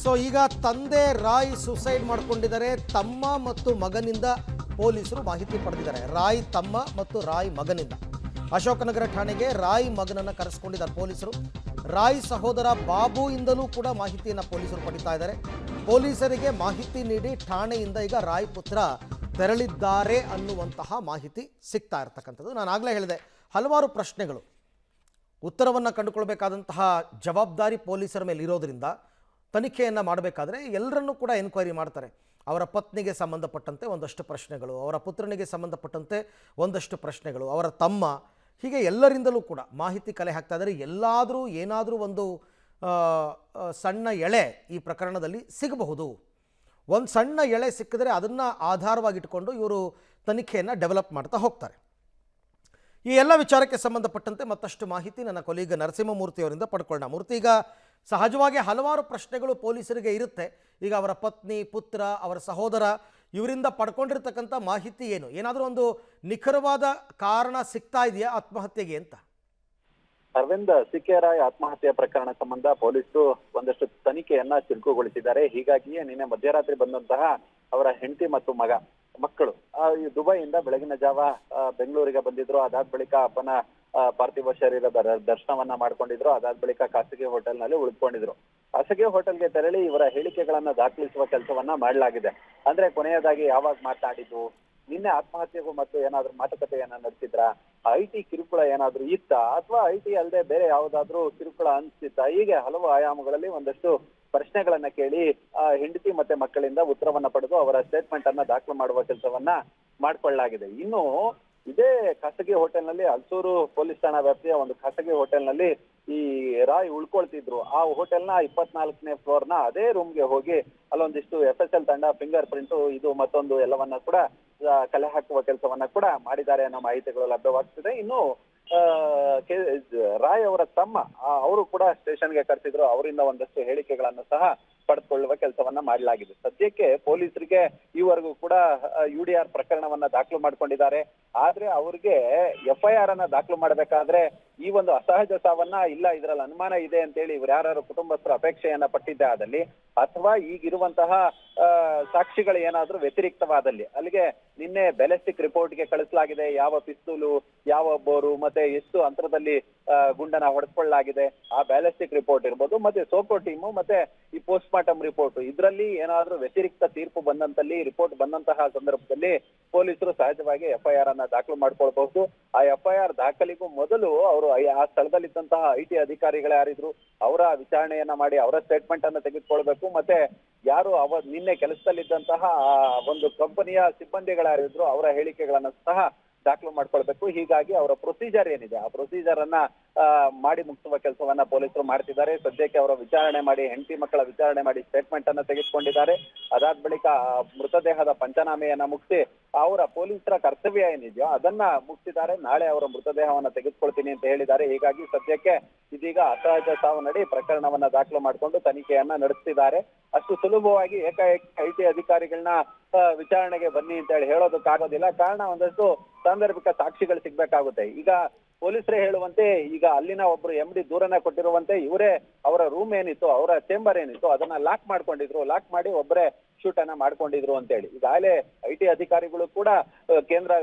So ಈಗ ತಂದೆ Roy suicide ಮಾಡಿಕೊಂಡಿದ್ದಾರೆ. ತಮ್ಮ ಮತ್ತು ಮಗನಿಂದ ಪೊಲೀಸರು ಮಾಹಿತಿ ಪಡೆದಿದ್ದಾರೆ. ರಾಯ್ ತಮ್ಮ ಮತ್ತು ರಾಯ್ ಮಗನಿಂದ ಅಶೋಕನಗರ ಠಾಣೆಗೆ ರಾಯ್ ಮಗನನ್ನು ಕರೆಸಿಕೊಂಡಿದ್ದಾರೆ ಪೊಲೀಸರು. ರಾಯ್ ಸಹೋದರ ಬಾಬು ಇಂದಲೂ ಕೂಡ ಮಾಹಿತಿಯನ್ನು ಪೊಲೀಸರು ಪಡಿತಾ ಇದ್ದಾರೆ. ಪೊಲೀಸರಿಗೆ ಮಾಹಿತಿ ನೀಡಿ ಠಾಣೆಯಿಂದ ಈಗ ರಾಯ್ ಪುತ್ರ ತೆರಳಿದ್ದಾರೆ ಅನ್ನುವಂತಹ ಮಾಹಿತಿ ಸಿಗ್ತಾ ಇರ್ತಕ್ಕಂಥದ್ದು. ನಾನು ಆಗಲೇ ಹೇಳಿದೆ, ಹಲವಾರು ಪ್ರಶ್ನೆಗಳು ಉತ್ತರವನ್ನು ಕಂಡುಕೊಳ್ಬೇಕಾದಂತಹ ಜವಾಬ್ದಾರಿ ಪೊಲೀಸರ ಮೇಲೆ ಇರೋದ್ರಿಂದ ತನಿಖೆಯನ್ನು ಮಾಡಬೇಕಾದ್ರೆ ಎಲ್ಲರನ್ನೂ ಕೂಡ ಎನ್ಕ್ವೈರಿ ಮಾಡ್ತಾರೆ. ಅವರ ಪತ್ನಿಗೆ ಸಂಬಂಧಪಟ್ಟಂತೆ ಒಂದಷ್ಟು ಪ್ರಶ್ನೆಗಳು, ಅವರ ಪುತ್ರನಿಗೆ ಸಂಬಂಧಪಟ್ಟಂತೆ ಒಂದಷ್ಟು ಪ್ರಶ್ನೆಗಳು, ಅವರ ತಮ್ಮ, ಹೀಗೆ ಎಲ್ಲರಿಂದಲೂ ಕೂಡ ಮಾಹಿತಿ ಕಲೆ ಹಾಕ್ತಾ ಇದ್ದಾರೆ. ಎಲ್ಲಾದರೂ ಏನಾದರೂ ಒಂದು ಸಣ್ಣ ಎಳೆ ಈ ಪ್ರಕರಣದಲ್ಲಿ ಸಿಗಬಹುದು. ಒಂದು ಸಣ್ಣ ಎಳೆ ಸಿಕ್ಕಿದ್ರೆ ಅದನ್ನು ಆಧಾರವಾಗಿಟ್ಕೊಂಡು ಇವರು ತನಿಖೆಯನ್ನು ಡೆವಲಪ್ ಮಾಡ್ತಾ ಹೋಗ್ತಾರೆ. ಈ ಎಲ್ಲ ವಿಚಾರಕ್ಕೆ ಸಂಬಂಧಪಟ್ಟಂತೆ ಮತ್ತಷ್ಟು ಮಾಹಿತಿ ನನ್ನ ಕೊಲೀಗ ನರಸಿಂಹಮೂರ್ತಿ ಅವರಿಂದ ಪಡ್ಕೊಳ್ಳೋಣ. ಮೂರ್ತಿ, ಈಗ ಸಹಜವಾಗಿ ಹಲವಾರು ಪ್ರಶ್ನೆಗಳು ಪೊಲೀಸರಿಗೆ ಇರುತ್ತೆ. ಈಗ ಅವರ ಪತ್ನಿ, ಪುತ್ರ, ಅವರ ಸಹೋದರ ಇವರಿಂದ ಪಡ್ಕೊಂಡಿರ್ತಕ್ಕಂಥ ಮಾಹಿತಿ ಏನು? ಏನಾದರೂ ಒಂದು ನಿಖರವಾದ ಕಾರಣ ಸಿಗ್ತಾ ಇದೆಯಾ ಆತ್ಮಹತ್ಯೆಗೆ ಅಂತ? ಅರವಿಂದ್, ಸಿಕೆ ರಾಯ್ ಆತ್ಮಹತ್ಯೆ ಪ್ರಕರಣ ಸಂಬಂಧ ಪೊಲೀಸರು ಒಂದಷ್ಟು ತನಿಖೆಯನ್ನ ಚುರುಕುಗೊಳಿಸಿದ್ದಾರೆ. ಹೀಗಾಗಿಯೇ ನಿನ್ನೆ ಮಧ್ಯರಾತ್ರಿ ಬಂದಂತಹ ಅವರ ಹೆಂಡತಿ ಮತ್ತು ಮಕ್ಕಳು ದುಬೈಯಿಂದ ಬೆಳಗಿನ ಜಾವ ಬೆಂಗಳೂರಿಗೆ ಬಂದಿದ್ರು. ಅದಾದ ಬಳಿಕ ಅಪ್ಪನ ಪಾರ್ಥಿವ ಶರೀರದ ದರ್ಶನವನ್ನ ಮಾಡ್ಕೊಂಡಿದ್ರು. ಅದಾದ ಬಳಿಕ ಖಾಸಗಿ ಹೋಟೆಲ್ ನಲ್ಲಿ ಉಳಿದುಕೊಂಡಿದ್ರು. ಖಾಸಗಿ ಹೋಟೆಲ್ಗೆ ತೆರಳಿ ಇವರ ಹೇಳಿಕೆಗಳನ್ನ ದಾಖಲಿಸುವ ಕೆಲಸವನ್ನ ಮಾಡಲಾಗಿದೆ. ಅಂದ್ರೆ ಕೊನೆಯದಾಗಿ ಯಾವಾಗ ಮಾತಾಡಿದ್ದು, ನಿನ್ನೆ ಆತ್ಮಹತ್ಯೆಗೂ ಮತ್ತು ಏನಾದ್ರೂ ಮಾತುಕತೆಯನ್ನ ನಡೆಸಿದ್ರ, ಐಟಿ ಕಿರುಕುಳ ಏನಾದ್ರೂ ಇತ್ತ, ಅಥವಾ ಐಟಿ ಅಲ್ಲದೆ ಬೇರೆ ಯಾವ್ದಾದ್ರು ಕಿರುಕುಳ ಅನ್ಸಿತ್ತ, ಹೀಗೆ ಹಲವು ಆಯಾಮಗಳಲ್ಲಿ ಒಂದಷ್ಟು ಪ್ರಶ್ನೆಗಳನ್ನ ಕೇಳಿ ಹೆಂಡತಿ ಮತ್ತೆ ಮಕ್ಕಳಿಂದ ಉತ್ತರವನ್ನ ಪಡೆದು ಅವರ ಸ್ಟೇಟ್ಮೆಂಟ್ ಅನ್ನ ದಾಖಲು ಮಾಡುವ ಕೆಲಸವನ್ನ ಮಾಡ್ಕೊಳ್ಳಲಾಗಿದೆ. ಇನ್ನು ಇದೇ ಖಾಸಗಿ ಹೋಟೆಲ್ ನಲ್ಲಿ, ಹಲ್ಸೂರು ಪೊಲೀಸ್ ಠಾಣಾ ವ್ಯಾಪ್ತಿಯ ಒಂದು ಖಾಸಗಿ ಹೋಟೆಲ್ ನಲ್ಲಿ ಈ ರಾಯ್ ಉಳ್ಕೊಳ್ತಿದ್ರು. ಆ ಹೋಟೆಲ್ ನ 24ನೇ ಫ್ಲೋರ್ ನ ಅದೇ ರೂಮ್ಗೆ ಹೋಗಿ ಅಲ್ಲೊಂದಿಷ್ಟು FSL ತಂಡ ಫಿಂಗರ್ ಪ್ರಿಂಟ್ ಇದು ಮತ್ತೊಂದು ಎಲ್ಲವನ್ನ ಕೂಡ ಕಲೆ ಹಾಕುವ ಕೆಲಸವನ್ನ ಕೂಡ ಮಾಡಿದ್ದಾರೆ ಅನ್ನೋ ಮಾಹಿತಿಗಳು ಲಭ್ಯವಾಗ್ತಿದೆ. ಇನ್ನು ರಾಯ್ ಅವರ ತಮ್ಮ ಅವರು ಕೂಡ ಸ್ಟೇಷನ್ಗೆ ಕರೆಸಿದ್ರು. ಅವರಿಂದ ಒಂದಷ್ಟು ಹೇಳಿಕೆಗಳನ್ನು ಸಹ ಪಡೆದುಕೊಳ್ಳುವ ಕೆಲಸವನ್ನ ಮಾಡಲಾಗಿದೆ. ಸದ್ಯಕ್ಕೆ ಪೊಲೀಸರಿಗೆ ಈವರೆಗೂ ಕೂಡ UDR ಪ್ರಕರಣವನ್ನ ದಾಖಲು ಮಾಡ್ಕೊಂಡಿದ್ದಾರೆ. ಆದ್ರೆ ಅವ್ರಿಗೆ FIR ಅನ್ನ ದಾಖಲು ಮಾಡಬೇಕಾದ್ರೆ ಈ ಒಂದು ಅಸಹಜ ಸಾವನ್ನ ಇಲ್ಲ, ಇದರಲ್ಲಿ ಅನುಮಾನ ಇದೆ ಅಂತೇಳಿ ಇವ್ರು ಯಾರು ಕುಟುಂಬಸ್ಥರ ಅಪೇಕ್ಷೆಯನ್ನ ಪಟ್ಟಿದ್ದೆ ಆದಲ್ಲಿ, ಅಥವಾ ಈಗಿರುವಂತಹ ಸಾಕ್ಷಿಗಳು ಏನಾದ್ರೂ ವ್ಯತಿರಿಕ್ತವಾದಲ್ಲಿ ಅಲ್ಲಿಗೆ ನಿನ್ನೆ ಬ್ಯಾಲಿಸ್ಟಿಕ್ ರಿಪೋರ್ಟ್ಗೆ ಕಳಿಸಲಾಗಿದೆ. ಯಾವ ಪಿಸ್ತೂಲು, ಯಾವ ಬೋರು, ಮತ್ತೆ ಎಷ್ಟು ಅಂತರದಲ್ಲಿ ಗುಂಡನ್ನ ಹೊಡೆದುಕೊಳ್ಳಲಾಗಿದೆ, ಆ ಬ್ಯಾಲಿಸ್ಟಿಕ್ ರಿಪೋರ್ಟ್ ಇರ್ಬೋದು, ಮತ್ತೆ ಸೋಕೋ ಟೀಮು, ಮತ್ತೆ ಈ ಪೋಸ್ಟ್ ಮಾರ್ಟಮ್ ರಿಪೋರ್ಟ್, ಇದರಲ್ಲಿ ಏನಾದ್ರೂ ವ್ಯತಿರಿಕ್ತ ತೀರ್ಪು ಬಂದಂತಲ್ಲಿ, ರಿಪೋರ್ಟ್ ಬಂದಂತಹ ಸಂದರ್ಭದಲ್ಲಿ ಪೊಲೀಸರು ಸಹಜವಾಗಿ FIR ಅನ್ನ ದಾಖಲು ಮಾಡ್ಕೊಳ್ಬಹುದು. ಆ FIR ದಾಖಲಿಗೂ ಮೊದಲು ಅವರು ಆ ಸ್ಥಳದಲ್ಲಿದ್ದಂತಹ IT ಅಧಿಕಾರಿಗಳು ಯಾರಿದ್ರು ಅವರ ವಿಚಾರಣೆಯನ್ನ ಮಾಡಿ ಅವರ ಸ್ಟೇಟ್ಮೆಂಟ್ ಅನ್ನ ತೆಗೆದುಕೊಳ್ಬೇಕು. ಮತ್ತೆ ಯಾರು ನಿನ್ನೆ ಕೆಲಸದಲ್ಲಿದ್ದಂತಹ ಒಂದು ಕಂಪನಿಯ ಸಿಬ್ಬಂದಿಗಳಾರಿದ್ರು ಅವರ ಹೇಳಿಕೆಗಳನ್ನ ಸಹ ದಾಖಲು ಮಾಡ್ಕೊಳ್ಬೇಕು. ಹೀಗಾಗಿ ಅವರ ಪ್ರೊಸೀಜರ್ ಏನಿದೆ ಆ ಪ್ರೊಸೀಜರ್ ಅನ್ನ ಮಾಡಿ ಮುಗಿಸುವ ಕೆಲಸವನ್ನ ಪೊಲೀಸರು ಮಾಡ್ತಿದ್ದಾರೆ. ಸದ್ಯಕ್ಕೆ ಅವರ ವಿಚಾರಣೆ ಮಾಡಿ, ಹೆಂಡತಿ ಮಕ್ಕಳ ವಿಚಾರಣೆ ಮಾಡಿ ಸ್ಟೇಟ್ಮೆಂಟ್ ಅನ್ನ ತೆಗೆದುಕೊಂಡಿದ್ದಾರೆ. ಅದಾದ ಬಳಿಕ ಮೃತದೇಹದ ಪಂಚನಾಮೆಯನ್ನ ಮುಗಿಸಿ ಅವರ ಪೊಲೀಸರ ಕರ್ತವ್ಯ ಏನಿದೆಯೋ ಅದನ್ನ ಮುಗಿಸಿದ್ದಾರೆ. ನಾಳೆ ಅವರ ಮೃತದೇಹವನ್ನ ತೆಗೆದುಕೊಳ್ತೀನಿ ಅಂತ ಹೇಳಿದ್ದಾರೆ. ಹೀಗಾಗಿ ಸದ್ಯಕ್ಕೆ ಇದೀಗ ಅಸಹಜ ಸಾವು ನಡಿ ಪ್ರಕರಣವನ್ನ ದಾಖಲು ಮಾಡಿಕೊಂಡು ತನಿಖೆಯನ್ನ ನಡೆಸ್ತಿದ್ದಾರೆ. ಅಷ್ಟು ಸುಲಭವಾಗಿ ಏಕಾಏಕಿ IT ಅಧಿಕಾರಿಗಳನ್ನ ವಿಚಾರಣೆಗೆ ಬನ್ನಿ ಅಂತ ಹೇಳೋದಕ್ಕಾಗೋದಿಲ್ಲ. ಕಾರಣ ಒಂದಷ್ಟು ಸಾಂದರ್ಭಿಕ ಸಾಕ್ಷಿಗಳು ಸಿಗ್ಬೇಕಾಗುತ್ತೆ. ಈಗ ಪೊಲೀಸರೇ ಹೇಳುವಂತೆ, ಈಗ ಅಲ್ಲಿನ ಒಬ್ರು MD ದೂರನ್ನ ಕೊಟ್ಟಿರುವಂತೆ ಇವರೇ ಅವರ ರೂಮ್ ಏನಿತ್ತು, ಅವರ ಚೇಂಬರ್ ಏನಿತ್ತು ಅದನ್ನ ಲಾಕ್ ಮಾಡ್ಕೊಂಡಿದ್ರು. ಲಾಕ್ ಮಾಡಿ ಒಬ್ಬರೇ ಶೂಟ್ ಅನ್ನ ಮಾಡ್ಕೊಂಡಿದ್ರು ಅಂತ ಹೇಳಿ ಈಗಾಗಲೇ IT ಅಧಿಕಾರಿಗಳು ಕೂಡ ಕೇಂದ್ರ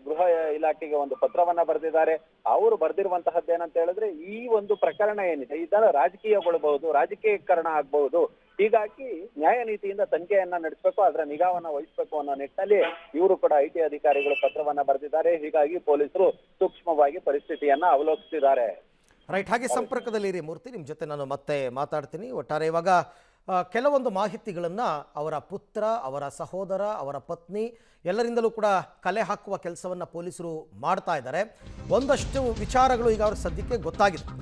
ಗೃಹ ಇಲಾಖೆಗೆ ಒಂದು ಪತ್ರವನ್ನ ಬರೆದಿದ್ದಾರೆ. ಅವರು ಬರೆದಿರುವಂತಹದ್ದು ಏನಂತ ಹೇಳಿದ್ರೆ, ಈ ಒಂದು ಪ್ರಕರಣ ಏನಿದೆ ಇದನ್ನ ರಾಜಕೀಯಗೊಳ್ಳಬಹುದು, ರಾಜಕೀಯಕರಣ ಆಗಬಹುದು. ಹೀಗಾಗಿ ನ್ಯಾಯ ನೀತಿಯಿಂದ ತನಿಖೆಯನ್ನ ನಡೆಸಬೇಕು, ಅದರ ನಿಗಾವನ್ನ ವಹಿಸಬೇಕು ಅನ್ನೋ ನಿಟ್ಟಿನಲ್ಲಿ ಇವರು ಕೂಡ IT ಅಧಿಕಾರಿಗಳು ಪತ್ರವನ್ನ ಬರೆದಿದ್ದಾರೆ. ಹೀಗಾಗಿ ಪೊಲೀಸರು ಸೂಕ್ಷ್ಮವಾಗಿ ಪರಿಸ್ಥಿತಿಯನ್ನ ಅವಲೋಕಿಸಿದ್ದಾರೆ. ರೈಟ್, ಹಾಗೆ ಸಂಪರ್ಕದಲ್ಲಿರಿ ಮೂರ್ತಿ, ನಿಮ್ಮ ಜೊತೆ ನಾನು ಮತ್ತೆ ಮಾತಾಡ್ತೀನಿ. ಒಟ್ಟಾರೆ ಇವಾಗ ಕೆಲವೊಂದು ಮಾಹಿತಿಗಳನ್ನು ಅವರ ಪುತ್ರ, ಅವರ ಸಹೋದರ, ಅವರ ಪತ್ನಿ ಎಲ್ಲರಿಂದಲೂ ಕೂಡ ಕಲೆ ಹಾಕುವ ಕೆಲಸವನ್ನು ಪೊಲೀಸರು ಮಾಡ್ತಾ ಇದ್ದಾರೆ. ಒಂದಷ್ಟು ವಿಚಾರಗಳು ಈಗ ಅವ್ರ ಸದ್ಯಕ್ಕೆ ಗೊತ್ತಾಗಿದೆ.